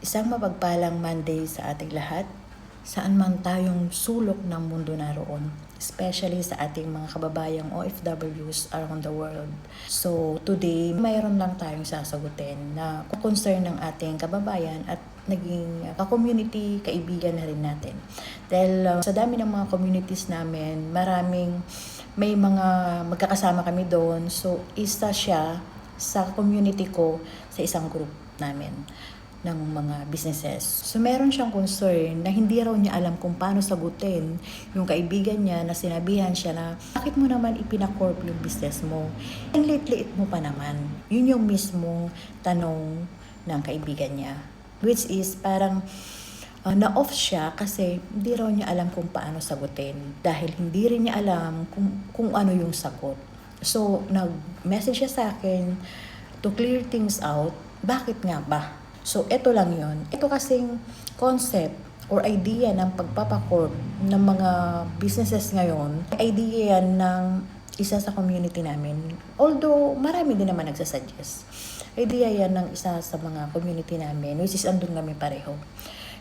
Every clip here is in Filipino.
Isang mapagpalang Monday sa ating lahat, saan man tayong sulok ng mundo naroon, especially sa ating mga kababayang OFWs around the world. So today, mayroon lang tayong sasagutin na concern ng ating kababayan at naging ka-community, kaibigan na rin natin. Dahil sa dami ng mga communities namin, may mga magkakasama kami doon. So isa siya sa community ko sa isang group namin ng mga businesses. So meron siyang concern na hindi raw niya alam kung paano sagutin yung kaibigan niya na sinabihan siya na bakit mo naman ipinakorp yung business mo? Ang liit-liit mo pa naman. Yun yung mismong tanong ng kaibigan niya. Which is parang na-off siya kasi hindi raw niya alam kung paano sagutin. Dahil hindi rin niya alam kung ano yung sagot. So nag-message siya sa akin to clear things out. Bakit nga ba? So, ito lang yon. Ito kasing concept or idea ng pagpapakorp ng mga businesses ngayon, idea yan ng isa sa community namin. Although, marami din naman nagsasuggest. Idea yan ng isa sa mga community namin, which is andun kami pareho.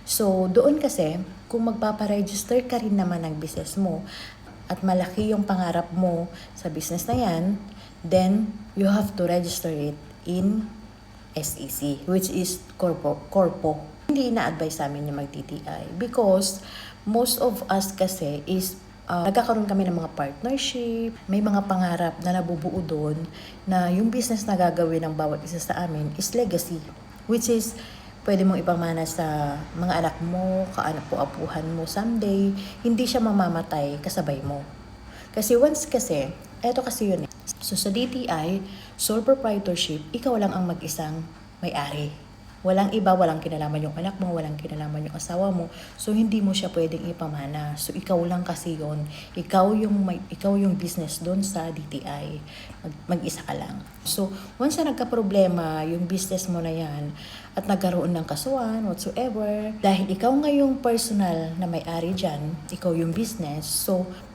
So, doon kasi, kung magpaparegister ka rin naman ng business mo, at malaki yung pangarap mo sa business na yan, then you have to register it in SEC, which is Corpo. Hindi ina-advise sa amin yung mag-DTI because most of us kasi is nagkakaroon kami ng mga partnership, may mga pangarap na nabubuo doon na yung business na gagawin ng bawat isa sa amin is legacy, which is pwede mong ipamana sa mga anak mo, kaanak-apuhan mo someday, hindi siya mamamatay kasabay mo. Kasi once kasi, eto kasi yun eh. So sa DTI, sole proprietorship, ikaw lang ang mag-isang may-ari. Walang iba, walang kinalaman yung anak mo, walang kinalaman yung asawa mo. So hindi mo siya pwedeng ipamana. So ikaw lang kasi yun. Ikaw yung business doon sa DTI. Mag-isa ka lang. So once na nagka-problema yung business mo na yan at nagkaroon ng kasuhan, whatsoever, dahil ikaw nga yung personal na may-ari dyan, ikaw yung business,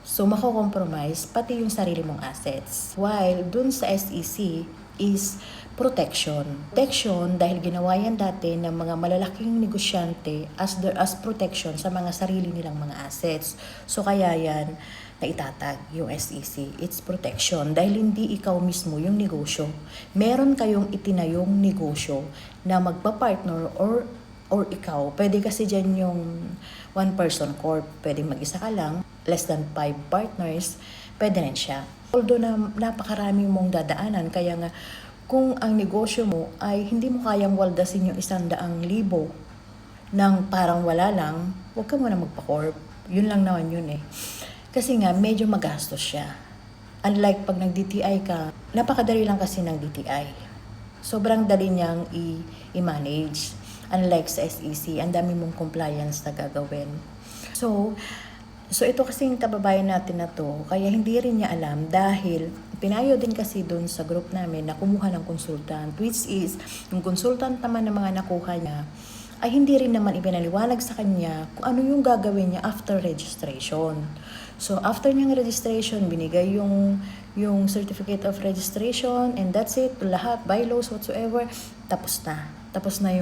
so mako-compromise pati yung sarili mong assets. While dun sa SEC is protection. Protection dahil ginawa yan dati ng mga malalaking negosyante as protection sa mga sarili nilang mga assets. So kaya yan na itatag yung SEC. It's protection dahil hindi ikaw mismo yung negosyo. Meron kayong itinayong negosyo na magpa-partner or ikaw. Pwede kasi dyan yung one person corp. Pwede mag-isa ka lang, less than 5 partners, pwede rin siya. Although na napakarami mong dadaanan, kaya nga kung ang negosyo mo ay hindi mo kayang waldasin yung 100,000 ng parang wala lang, huwag ka muna magpa-corp. Yun lang naman yun eh. Kasi nga, medyo magastos siya. Unlike pag nag-DTI ka, napakadali lang kasi ng DTI. Sobrang dali niyang i-manage. Unlike sa SEC, ang dami mong compliance na gagawin. So ito kasing kababayan natin na to, kaya hindi rin niya alam dahil pinayo din kasi doon sa group namin na kumuha ng consultant, which is yung consultant naman ng mga nakuha niya ay hindi rin naman ipinaliwanag sa kanya kung ano yung gagawin niya after registration. So after niyang registration, binigay yung certificate of registration and that's it, lahat, bylaws, whatsoever, tapos na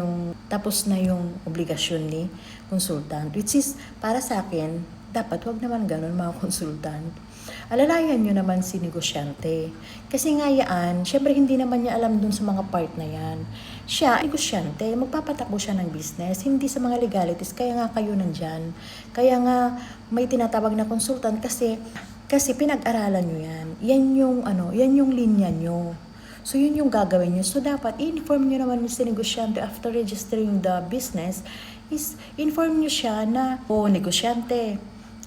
yung obligasyon ni consultant, which is para sa akin dapat wag naman ganun mga consultant. Alalayan nyo naman si negosyante. Kasi nga yan, syempre hindi naman niya alam dun sa mga part na yan. Siya, negosyante, magpapatakbo siya ng business, hindi sa mga legalities, kaya nga kayo nandyan. Kaya nga may tinatawag na consultant kasi pinag-aralan nyo yan. Yan yung linya nyo. So yun yung gagawin nyo. So dapat i-inform nyo naman si negosyante after registering the business, is inform nyo siya na, negosyante,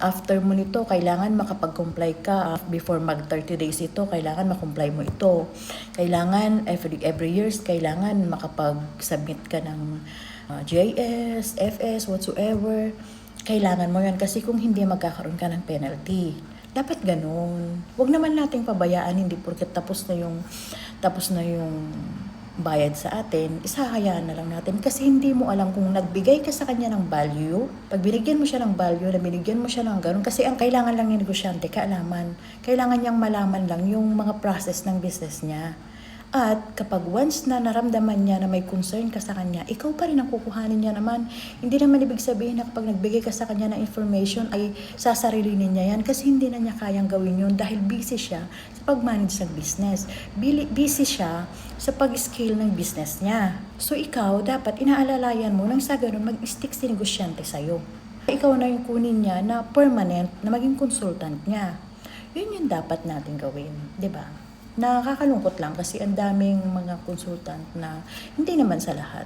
after mo nito, kailangan makapag-comply ka. Before mag 30 days ito, kailangan makomply mo ito. Kailangan, every years, kailangan makapag-submit ka ng GIS, FS, whatsoever. Kailangan mo yan kasi kung hindi, magkakaroon ka ng penalty. Dapat ganun. Huwag naman nating pabayaan, hindi porket tapos na yung bayad sa atin, isahayaan na lang natin kasi hindi mo alam kung nagbigay ka sa kanya ng value, pag binigyan mo siya ng value, na binigyan mo siya ng ganun, kasi ang kailangan lang ng negosyante, kaalaman. Kailangan niyang malaman lang yung mga process ng business niya. At kapag once na naramdaman niya na may concern ka sa kanya, ikaw pa rin ang kukuhanin niya naman. Hindi naman ibig sabihin na kapag nagbigay ka sa kanya ng information ay sasarilinin niya yan kasi hindi na niya kayang gawin yun dahil busy siya sa pag-manage ng business. Busy siya sa pag-scale ng business niya. So ikaw, dapat inaalalayan mo nang sa ganun mag-stick si negosyante sa'yo. Ikaw na yung kunin niya na permanent na maging consultant niya. Yun yung dapat natin gawin, di ba? Nakakalungkot lang kasi ang daming mga consultant na hindi naman sa lahat.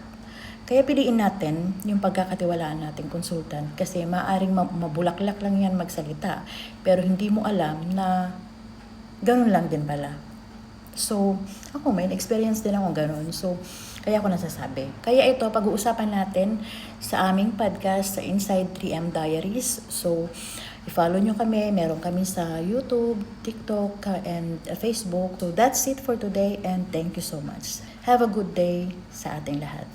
Kaya piliin natin yung pagkakatiwalaan nating consultant kasi maaring mabulaklak lang yan magsalita pero hindi mo alam na ganun lang din pala. So, ako may experience din ako ganun. So, kaya ako nasasabi. Kaya ito, pag-uusapan natin sa aming podcast sa Inside 3M Diaries. So, i-follow nyo kami. Meron kami sa YouTube, TikTok, and Facebook. So, that's it for today and thank you so much. Have a good day sa ating lahat.